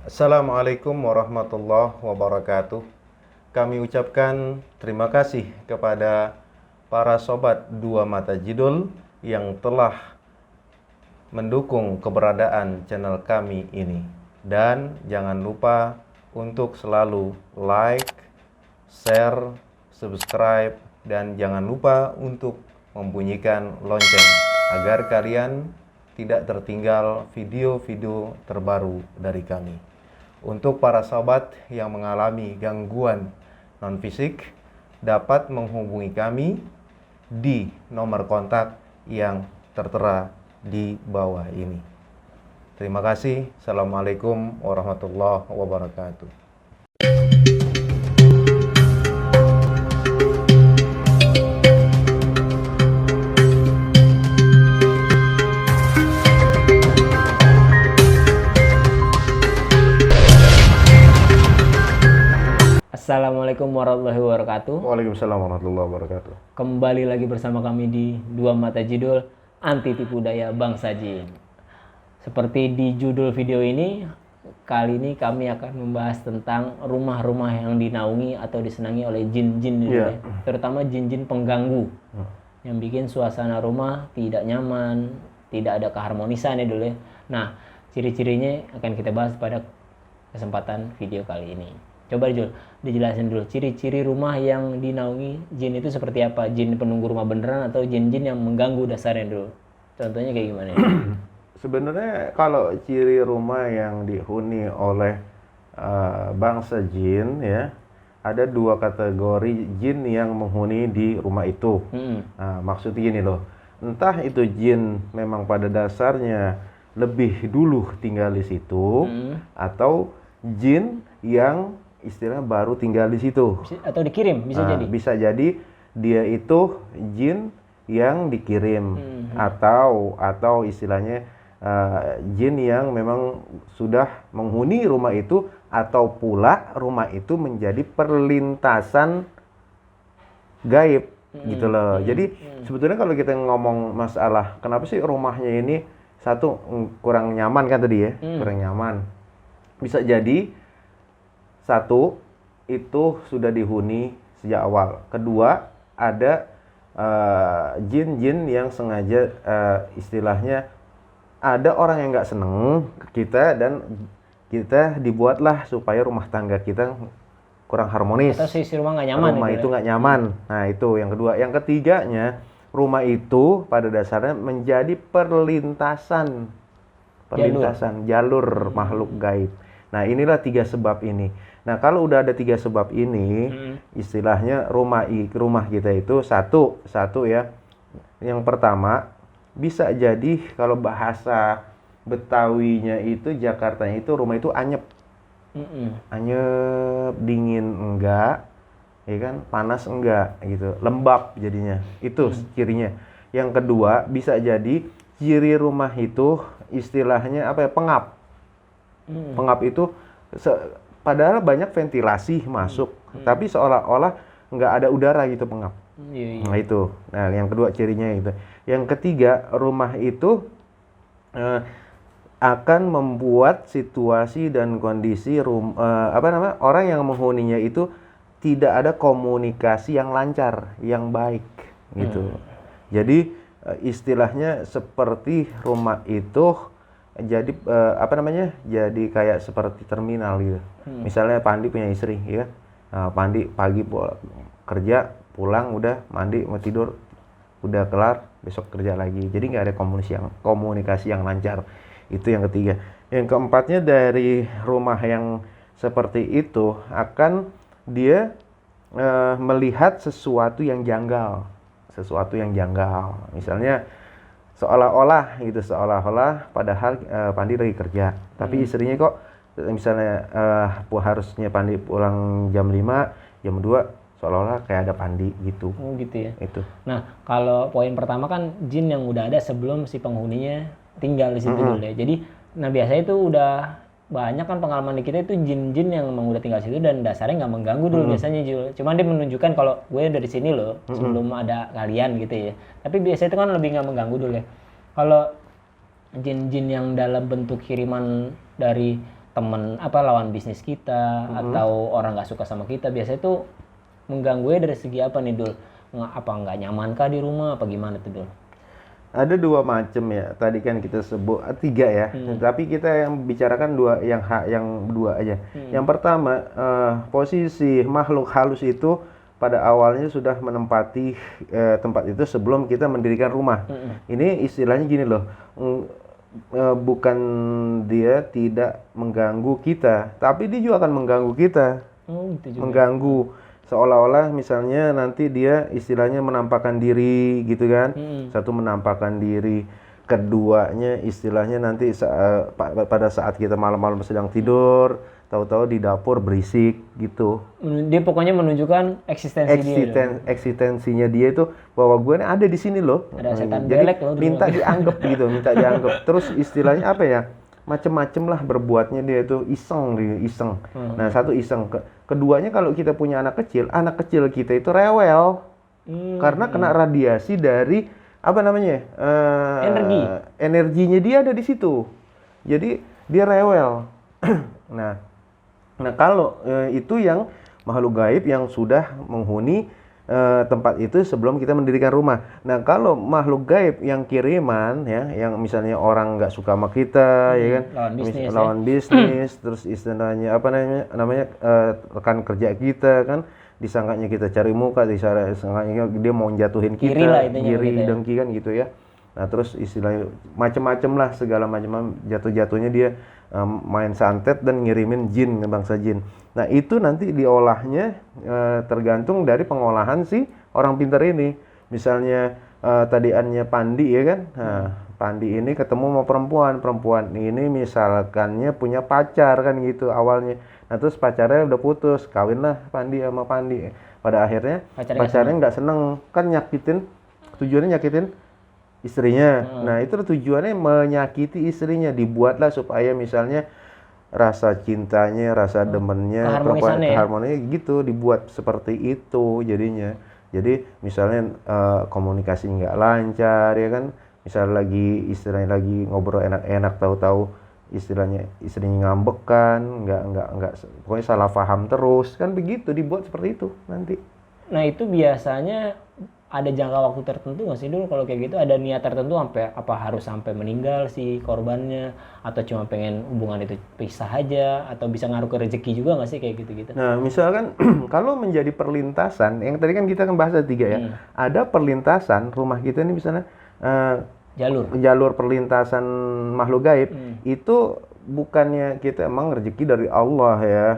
Assalamualaikum warahmatullahi wabarakatuh. Kami ucapkan terima kasih kepada para sobat Dua Mata Jidul yang telah mendukung keberadaan channel kami ini. Dan jangan lupa untuk selalu like, share, subscribe, dan jangan lupa untuk membunyikan lonceng agar kalian tidak tertinggal video-video terbaru dari kami. Untuk para sahabat yang mengalami gangguan non-fisik, dapat menghubungi kami di nomor kontak yang tertera di bawah ini. Terima kasih. Assalamualaikum warahmatullahi wabarakatuh. Assalamualaikum warahmatullahi wabarakatuh. Waalaikumsalam warahmatullahi wabarakatuh. Kembali lagi bersama kami di Dua Mata Jidul, anti tipu daya bangsa jin. Seperti di judul video ini, kali ini kami akan membahas tentang rumah-rumah yang dinaungi atau disenangi oleh jin-jin, Yeah. terutama jin-jin pengganggu yang bikin suasana rumah tidak nyaman, tidak ada keharmonisan ya dulu ya. Nah, ciri-cirinya akan kita bahas pada kesempatan video kali ini. Coba Jul, dijelasin dulu ciri-ciri rumah yang dinaungi jin itu seperti apa? Jin penunggu rumah beneran atau jin-jin yang mengganggu dasarnya dulu? Contohnya kayak gimana ya? Sebenarnya kalau ciri rumah yang dihuni oleh bangsa jin ya, ada dua kategori jin yang menghuni di rumah itu. Nah, maksudnya gini loh, entah itu jin memang pada dasarnya lebih dulu tinggal di situ, atau jin yang istilahnya baru tinggal di situ. Atau dikirim, bisa jadi? Bisa jadi dia itu jin yang dikirim, atau istilahnya jin yang memang sudah menghuni rumah itu, atau pula rumah itu menjadi perlintasan gaib gitu loh. Jadi sebetulnya kalau kita ngomong masalah kenapa sih rumahnya ini satu kurang nyaman kan tadi ya, kurang nyaman. Bisa jadi satu itu sudah dihuni sejak awal. Kedua, ada jin-jin yang sengaja istilahnya ada orang yang nggak seneng ke kita dan kita dibuatlah supaya rumah tangga kita kurang harmonis. Atau sisi rumah nggak nyaman. Rumah itu nggak nyaman. Nah itu yang kedua. Yang ketiganya, rumah itu pada dasarnya menjadi perlintasan jalur makhluk gaib. Nah inilah tiga sebab ini. Nah kalau udah ada tiga sebab ini, istilahnya rumah kita itu satu ya. Yang pertama bisa jadi kalau bahasa Betawinya itu Jakartanya itu rumah itu anyep, anyep, dingin enggak, ya kan, panas enggak gitu, lembab jadinya. Itu cirinya. Yang kedua bisa jadi ciri rumah itu istilahnya apa ya, pengap. Pengap itu padahal banyak ventilasi masuk, tapi seolah-olah nggak ada udara gitu, pengap. Nah itu, nah yang kedua cirinya itu. Yang ketiga, rumah itu akan membuat situasi dan kondisi orang yang menghuninya itu tidak ada komunikasi yang lancar, yang baik gitu. Jadi istilahnya seperti rumah itu jadi jadi kayak seperti terminal gitu. Misalnya Pandi punya istri ya, Pandi pagi kerja, pulang udah mandi mau tidur, udah kelar, besok kerja lagi. Jadi nggak ada komunikasi yang lancar. Itu yang ketiga. Yang keempatnya, dari rumah yang seperti itu akan dia melihat sesuatu yang janggal, misalnya seolah-olah padahal Pandi lagi kerja, tapi istrinya kok misalnya harusnya Pandi pulang jam 5, jam 2 seolah-olah kayak ada Pandi gitu. Oh gitu ya. Itu. Nah, kalau poin pertama kan jin yang udah ada sebelum si penghuninya tinggal di situ dulu ya. Jadi, nah biasanya itu udah banyak kan pengalaman di kita itu jin-jin yang memang udah tinggal di situ dan dasarnya nggak mengganggu dulu biasanya Jul. Cuman dia menunjukkan kalau gue dari sini loh sebelum ada kalian gitu ya. Tapi biasanya itu kan lebih nggak mengganggu dulu ya. Kalau jin-jin yang dalam bentuk kiriman dari temen lawan bisnis kita atau orang nggak suka sama kita, biasanya tuh mengganggu dari segi apa nih Dul? Apa nggak nyaman kah di rumah apa gimana tuh Dul? Ada dua macam ya. Tadi kan kita sebut tiga ya. Tapi kita yang bicarakan yang dua aja. Yang pertama, posisi makhluk halus itu pada awalnya sudah menempati tempat itu sebelum kita mendirikan rumah. Ini istilahnya gini loh. Bukan dia tidak mengganggu kita, tapi dia juga akan mengganggu kita. Gitu juga. Mengganggu. Seolah-olah misalnya nanti dia istilahnya menampakkan diri gitu kan. Satu menampakkan diri, keduanya istilahnya nanti pada saat kita malam-malam sedang tidur, tahu-tahu di dapur berisik gitu. Dia pokoknya menunjukkan Eksistensinya dia itu bahwa gue nih ada di sini loh. Ada setan Jadi belek loh di minta rumah. dianggap gitu, minta dianggap. Terus istilahnya apa ya? Macem-macem lah berbuatnya dia itu iseng. Nah, satu iseng. Keduanya kalau kita punya anak kecil kita itu rewel. Karena kena radiasi dari apa namanya? Energinya dia ada di situ. Jadi dia rewel. Nah, kalau itu yang makhluk gaib yang sudah menghuni tempat itu sebelum kita mendirikan rumah. Nah, kalau makhluk gaib yang kiriman ya, yang misalnya orang nggak suka sama kita, ya kan, lawan bisnis, terus istilahnya apa namanya rekan kerja kita kan, disangkanya kita cari muka, disangkanya dia mau jatuhin kita, iri dengki kan gitu ya. Nah, terus istilahnya macam-macam lah, segala macam jatuh-jatuhnya dia main santet dan ngirimin jin, bangsa jin. Nah, itu nanti diolahnya tergantung dari pengolahan si orang pintar ini. Misalnya tadiannya Pandi ya kan. Nah, Pandi ini ketemu sama perempuan ini misalkannya punya pacar kan gitu awalnya. Nah, terus pacarnya udah putus, kawinlah Pandi sama Pandi. Pada akhirnya pacarnya nggak seneng, kan tujuannya nyakitin istrinya. Nah, itu tujuannya menyakiti istrinya, dibuatlah supaya misalnya rasa cintanya, rasa demennya, keharmonisannya gitu, dibuat seperti itu jadinya. Jadi misalnya komunikasi nggak lancar ya kan, misalnya istilahnya lagi ngobrol enak-enak, tahu-tahu istilahnya istrinya ngambek kan, nggak pokoknya salah paham terus kan, begitu dibuat seperti itu nanti. Nah, itu biasanya ada jangka waktu tertentu nggak sih dulu kalau kayak gitu? Ada niat tertentu harus sampai meninggal si korbannya, atau cuma pengen hubungan itu pisah aja, atau bisa ngaruh ke rezeki juga nggak sih kayak gitu-gitu? Nah, misalkan kalau menjadi perlintasan, yang tadi kan kita bahas ada 3 ya. Ada perlintasan rumah kita ini misalnya jalur perlintasan makhluk gaib, itu bukannya kita emang rezeki dari Allah ya.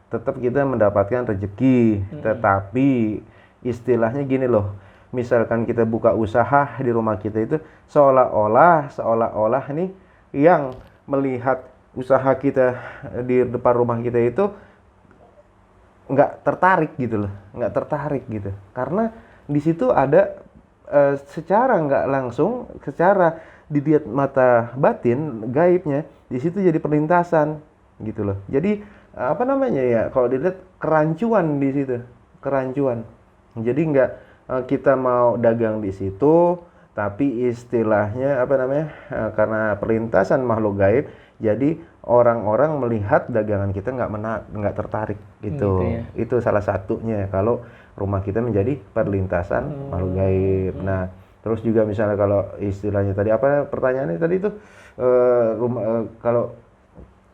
Tetap kita mendapatkan rezeki, tetapi istilahnya gini loh, misalkan kita buka usaha di rumah kita itu seolah-olah nih yang melihat usaha kita di depan rumah kita itu nggak tertarik gitu, karena di situ ada secara nggak langsung, secara dilihat mata batin gaibnya di situ jadi perlintasan gitu loh. Jadi apa namanya ya, kalau dilihat kerancuan di situ, kerancuan. Jadi nggak kita mau dagang di situ, tapi istilahnya apa namanya, karena perlintasan makhluk gaib, jadi orang-orang melihat dagangan kita nggak tertarik gitu. Ya? Itu salah satunya kalau rumah kita menjadi perlintasan makhluk gaib. Nah, terus juga misalnya kalau istilahnya tadi apa pertanyaannya tadi itu kalau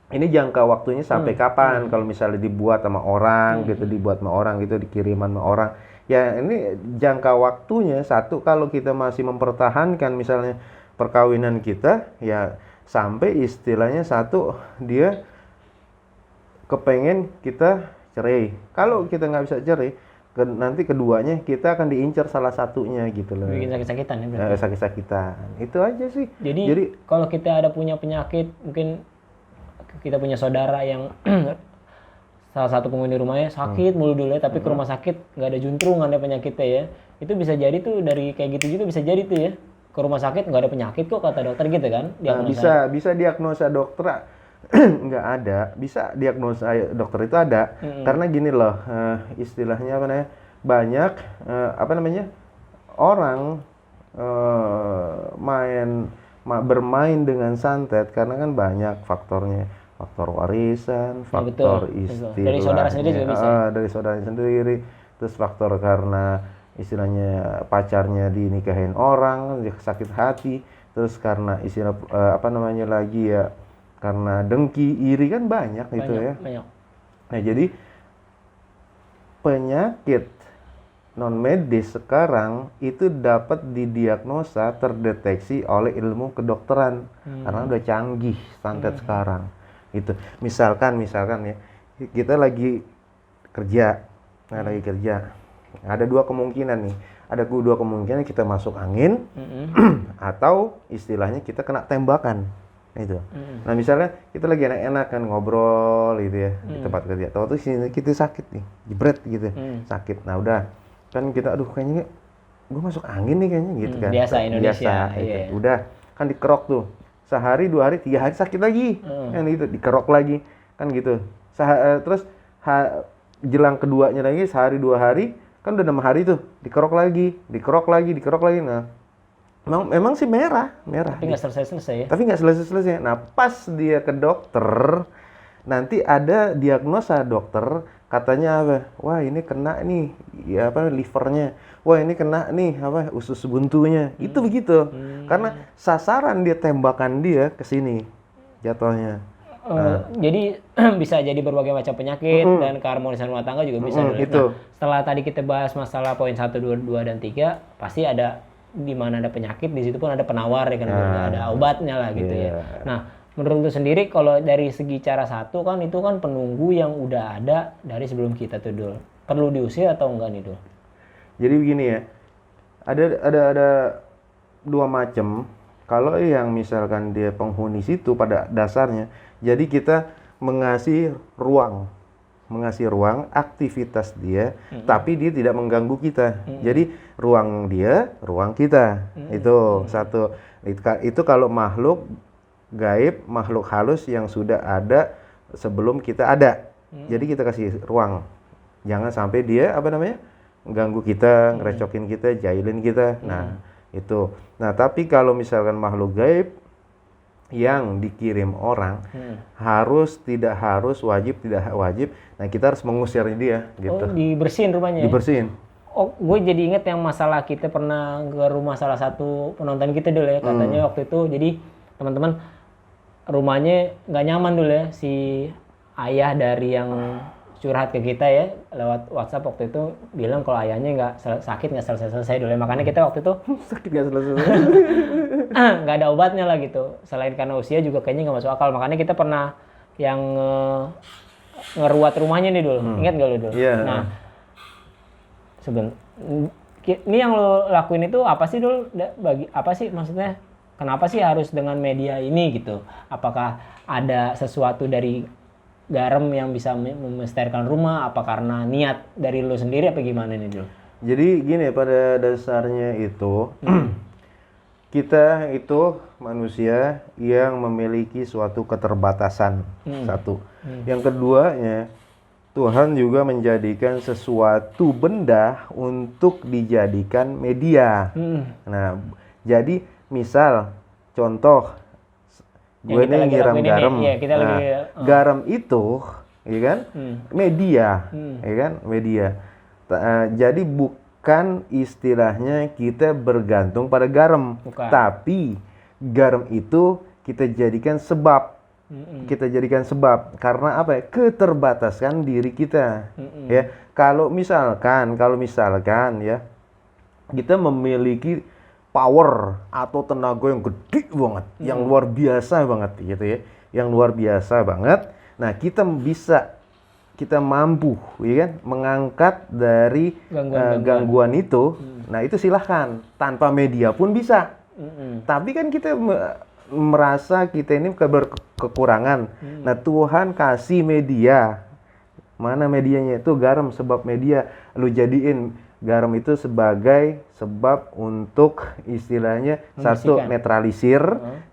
ini jangka waktunya sampai kapan? Kalau misalnya dibuat sama orang gitu, dikiriman sama orang. Ya ini jangka waktunya satu, kalau kita masih mempertahankan misalnya perkawinan kita, ya sampai istilahnya satu dia kepengen kita cerai. Kalau kita nggak bisa cerai, nanti keduanya kita akan diincar salah satunya gitu loh. Bikin sakit-sakitan ya berarti? Sakit-sakitan. Itu aja sih. Jadi kalau kita ada punya penyakit, mungkin kita punya saudara yang salah satu penghuni rumahnya sakit mulu dulu ya, tapi ke rumah sakit nggak ada juntrung, nggak ada penyakitnya ya, itu bisa jadi tuh dari kayak gitu juga bisa jadi tuh ya, ke rumah sakit nggak ada penyakit kok kata dokter gitu kan? Bisa diagnosa dokter nggak ada, bisa diagnosa dokter itu ada, karena gini loh, istilahnya apa namanya, banyak orang bermain dengan santet karena kan banyak faktornya. faktor warisan, Ya, faktor betul. istilahnya, Dari saudara sendiri juga bisa. dari saudara sendiri, terus faktor karena istilahnya pacarnya dinikahin orang, dia sakit hati, terus karena istilah apa namanya lagi ya, karena dengki, iri kan banyak gitu ya. Banyak. Nah, jadi penyakit non medis sekarang itu dapat didiagnosa, terdeteksi oleh ilmu kedokteran karena udah canggih standar sekarang. Itu misalkan ya, kita lagi kerja, ada dua kemungkinan nih. Ada dua kemungkinan, kita masuk angin atau istilahnya kita kena tembakan. Itu. Nah, misalnya kita lagi enak-enak kan ngobrol gitu ya di tempat kerja. Tahu tuh sini kita sakit nih, jebret gitu. Sakit. Nah, udah kan kita aduh kayaknya gue masuk angin nih kayaknya gitu kan. Biasa Indonesia. Gitu. Udah kan dikerok tuh. Sehari, 2 hari, 3 hari sakit lagi. Kan gitu, dikerok lagi. Kan gitu. Terus jelang keduanya lagi sehari 2 hari, kan udah 6 hari tuh, dikerok lagi. Nah, memang sih merah. Tapi nggak selesai ya. Tapi nggak selesai. Nah, pas dia ke dokter, nanti ada diagnosa dokter, katanya apa? Wah, ini kena nih, ya apa, livernya. Wah, ini kena nih apa, usus buntunya. Itu begitu. Karena sasaran dia, tembakan dia ke sini jatuhnya. Jadi bisa jadi berbagai macam penyakit dan keharmonisan rumah tangga juga bisa. Itu. Nah, setelah tadi kita bahas masalah poin 1, 2, dan 3, pasti ada di mana ada penyakit, di situ pun ada penawar ya kan, ada obatnya lah gitu ya. Nah, menurut lu sendiri kalau dari segi cara satu kan itu kan penunggu yang udah ada dari sebelum kita tuh Dul. Perlu diusir atau enggak nih Dul? Jadi begini ya. Ada dua macam. Kalau yang misalkan dia penghuni situ pada dasarnya, jadi kita mengasih ruang aktivitas dia, tapi dia tidak mengganggu kita. Jadi ruang dia, ruang kita. Itu satu. Itu kalau makhluk gaib, makhluk halus yang sudah ada sebelum kita ada. Jadi kita kasih ruang. Jangan sampai dia mengganggu kita, ngerecokin kita, jahilin kita. Nah, itu. Nah, tapi kalau misalkan makhluk gaib yang dikirim orang, tidak harus, wajib, tidak wajib. Nah, kita harus mengusir dia gitu. Oh, dibersihin rumahnya. Dibersihin. Oh, gue jadi inget yang masalah kita pernah ke rumah salah satu penonton kita dulu ya. Katanya waktu itu, jadi teman-teman rumahnya nggak nyaman dulu ya. Si ayah dari yang curhat ke kita ya lewat WhatsApp waktu itu bilang kalau ayahnya nggak selesai dulu ya. Makanya kita waktu itu sakit nggak selesai. Nggak ada obatnya lah gitu. Selain karena usia juga kayaknya nggak masuk akal. Makanya kita pernah yang ngeruat rumahnya nih dulu. Ingat nggak lu dulu? Yeah. Nah, ini yang lo lakuin itu apa sih dulu? Bagi apa sih maksudnya? Kenapa sih harus dengan media ini gitu? Apakah ada sesuatu dari garam yang bisa memelestarikan rumah? Apa karena niat dari lo sendiri apa gimana nih dulu? Jadi gini, pada dasarnya itu kita itu manusia yang memiliki suatu keterbatasan. Satu. Yang keduanya, Tuhan juga menjadikan sesuatu benda untuk dijadikan media. Nah, jadi misal contoh gue nih nyiram garam. Garam itu, ya kan? Media, ya kan? Media. Jadi bukan istilahnya kita bergantung pada garam, tapi garam itu kita jadikan sebab. Kita jadikan sebab karena apa ya? Keterbatasan diri kita. Ya, kalau misalkan ya kita memiliki power atau tenaga yang gede banget, yang luar biasa banget gitu ya. Yang luar biasa banget. Nah, kita mampu ya kan mengangkat dari gangguan itu. Nah, itu silahkan, tanpa media pun bisa. Tapi kan kita merasa kita ini kekurangan. Nah, Tuhan kasih media. Mana medianya? Itu garam, sebab media. Lu jadiin garam itu sebagai sebab untuk istilahnya satu, netralisir,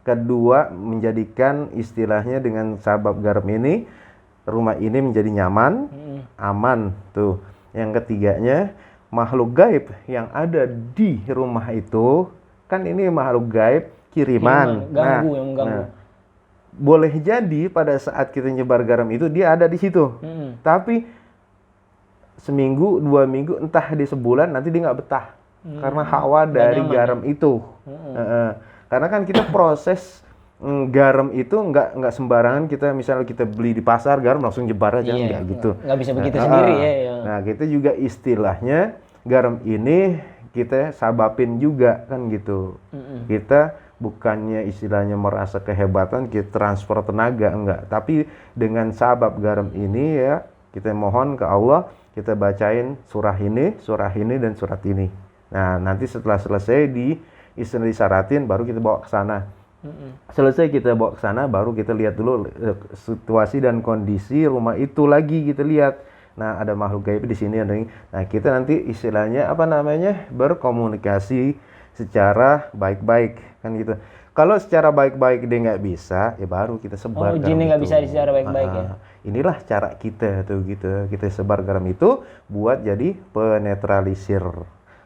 kedua, menjadikan istilahnya dengan sebab garam ini rumah ini menjadi nyaman, aman tuh. Yang ketiganya, makhluk gaib yang ada di rumah itu, kan ini makhluk gaib kiriman. Ganggu, yang mengganggu. boleh jadi pada saat kita nyebar garam itu dia ada di situ. Tapi seminggu, 2 minggu, entah di sebulan nanti dia nggak betah. Karena hawa dari garam itu. Karena kan kita proses garam itu nggak sembarangan, kita misalnya kita beli di pasar garam langsung jebar aja, nggak gitu. Nggak bisa begitu sendiri ya. Nah, kita juga istilahnya garam ini kita sabapin juga kan gitu. Kita bukannya istilahnya merasa kehebatan, kita transfer tenaga, enggak. Tapi dengan sabab garam ini ya, kita mohon ke Allah, kita bacain surah ini, dan surat ini. Nah, nanti setelah selesai istilah disyaratin, baru kita bawa ke sana. Selesai kita bawa ke sana, baru kita lihat dulu situasi dan kondisi rumah itu lagi kita lihat. Nah, ada makhluk gaib di sini. Nah, kita nanti istilahnya berkomunikasi secara baik-baik kan gitu. Kalau secara baik-baik dia nggak bisa, ya baru kita sebar. Oh, jinnya nggak bisa secara baik-baik ya. Inilah cara kita tuh gitu. Kita sebar garam itu buat jadi penetralisir.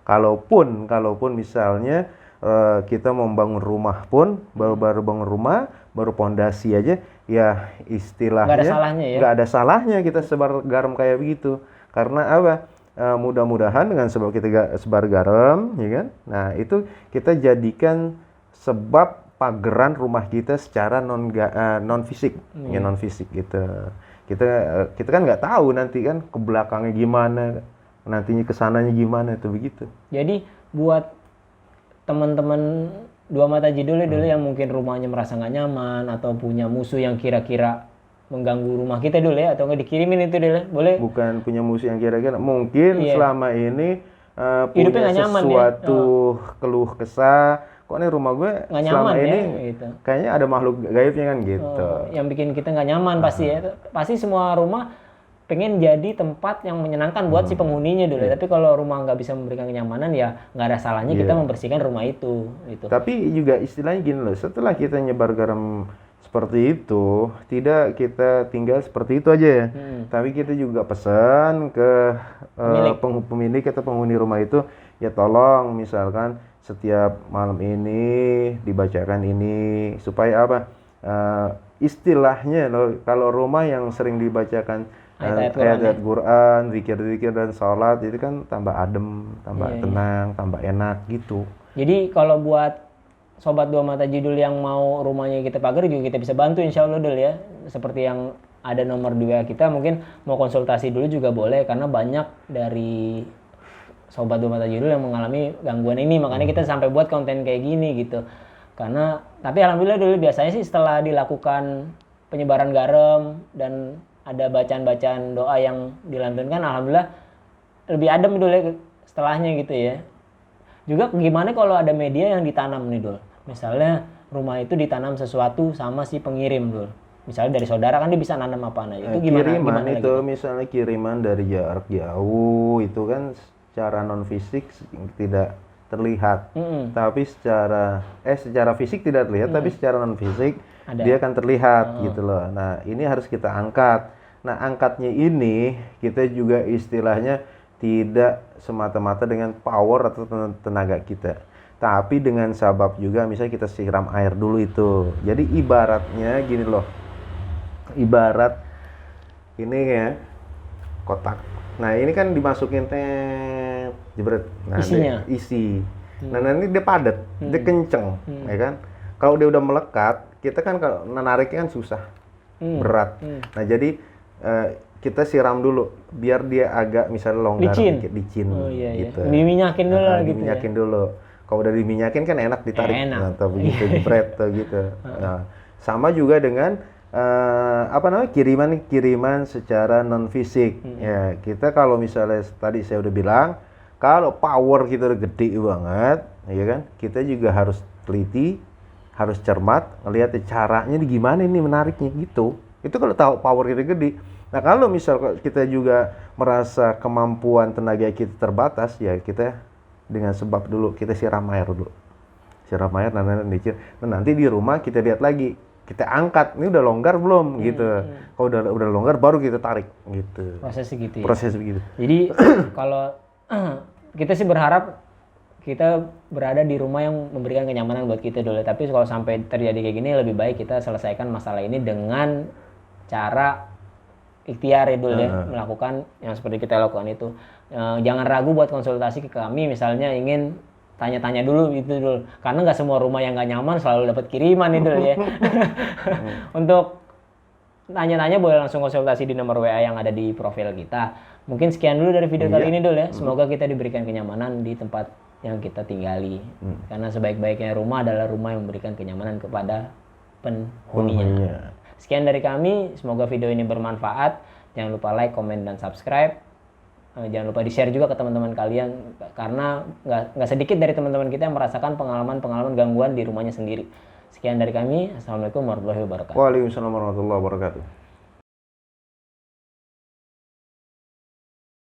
Kalaupun misalnya kita mau bangun rumah pun, baru bangun rumah, baru pondasi aja, ya istilahnya nggak ada salahnya kita sebar garam kayak begitu. Karena apa? Mudah-mudahan dengan sebab kita sebar garam, ya kan? Nah, itu kita jadikan sebab pageran rumah kita secara non fisik, ya non fisik gitu. Kita kan nggak tahu nanti kan ke belakangnya gimana, nantinya kesananya gimana itu begitu. Jadi buat teman-teman Dua Mata Jidul dulu yang mungkin rumahnya merasa nggak nyaman atau punya musuh yang kira-kira mengganggu rumah kita dulu ya, atau nggak dikirimin itu dulu boleh. Bukan punya musuh yang kira-kira, mungkin selama ini punya sesuatu keluh kesah, kok nih rumah gue nggak selama nyaman ini ya, gitu. Kayaknya ada makhluk gaibnya kan gitu. Yang bikin kita nggak nyaman pasti ya. Pasti semua rumah pengen jadi tempat yang menyenangkan buat si penghuninya dulu. Tapi kalau rumah nggak bisa memberikan kenyamanan, ya nggak ada salahnya kita membersihkan rumah itu. Gitu. Tapi juga istilahnya gini loh, setelah kita nyebar garam seperti itu, tidak kita tinggal seperti itu aja ya. Tapi kita juga pesan ke pemilik atau penghuni rumah itu, ya tolong misalkan setiap malam ini dibacakan ini, supaya apa? Istilahnya loh, kalau rumah yang sering dibacakan ayat-ayat Quran, zikir-zikir dan sholat, itu kan tambah adem, tambah tenang, tambah enak gitu. Jadi kalau buat sobat Dua Mata Jidul yang mau rumahnya kita pagar juga kita bisa bantu insya Allah dulu ya. Seperti yang ada nomor 2 kita, mungkin mau konsultasi dulu juga boleh, karena banyak dari sobat Dua Mata Jidul yang mengalami gangguan ini, makanya kita sampai buat konten kayak gini gitu. Karena tapi alhamdulillah dulu biasanya sih setelah dilakukan penyebaran garam dan ada bacaan-bacaan doa yang dilantunkan, alhamdulillah lebih adem dulu setelahnya gitu ya. Juga gimana kalau ada media yang ditanam nih Dul, misalnya rumah itu ditanam sesuatu sama si pengirim Dul, misalnya dari saudara kan dia bisa nanam apaan aja, itu gimana itu lagi? Misalnya kiriman dari jarak jauh itu kan secara non fisik tidak terlihat, tapi secara fisik tidak terlihat, tapi secara non fisik dia akan terlihat gitu loh. Nah, ini harus kita angkat. Nah, angkatnya ini kita juga istilahnya tidak semata-mata dengan power atau tenaga kita, tapi dengan sabab juga, misalnya kita siram air dulu itu. Jadi ibaratnya gini loh, ibarat ini ya kotak. Nah, ini kan dimasukin jebret. Nah, isinya isi. Nah, nanti dia padat, dia kenceng, ya kan? Kalau dia udah melekat, kita kan kalau nariknya kan susah, berat. Nah, jadi kita siram dulu biar dia agak misalnya longgar dikit, licin gitu. Diminyakin dulu gitu. Diminyakin dulu. Kalau udah diminyakin kan enak ditarik, atau begitu jebret atau gitu. Nah, sama juga dengan kiriman secara non fisik. Ya, kita kalau misalnya tadi saya udah bilang, kalau power kita udah gede banget, ya kan? Kita juga harus teliti, harus cermat, ngelihat caranya gimana ini menariknya gitu. Itu kalau tahu power kita gede. Nah, kalau misal kita juga merasa kemampuan tenaga kita terbatas, ya kita dengan sebab dulu kita siram air dulu. Siram air, nanti di rumah kita lihat lagi, kita angkat, ini udah longgar belum gitu. Kalau udah longgar baru kita tarik gitu. Prosesnya gitu ya. Proses begitu. Jadi kalau kita sih berharap kita berada di rumah yang memberikan kenyamanan buat kita dulu. Tapi kalau sampai terjadi kayak gini, lebih baik kita selesaikan masalah ini dengan cara ikhtiar ya dulu ya, melakukan yang seperti kita lakukan itu. Jangan ragu buat konsultasi ke kami, misalnya ingin tanya-tanya dulu itu dulu, karena nggak semua rumah yang nggak nyaman selalu dapat kiriman itu ya. Untuk tanya-tanya boleh langsung konsultasi di nomor WA yang ada di profil kita. Mungkin sekian dulu dari video kali ini dulu ya. Semoga kita diberikan kenyamanan di tempat yang kita tinggali. Karena sebaik-baiknya rumah adalah rumah yang memberikan kenyamanan kepada penghuninya. Sekian dari kami, semoga video ini bermanfaat. Jangan lupa like, komen, dan subscribe. Jangan lupa di-share juga ke teman-teman kalian, karena nggak sedikit dari teman-teman kita yang merasakan pengalaman-pengalaman gangguan di rumahnya sendiri. Sekian dari kami. Assalamualaikum warahmatullahi wabarakatuh. Waalaikumsalam warahmatullahi wabarakatuh.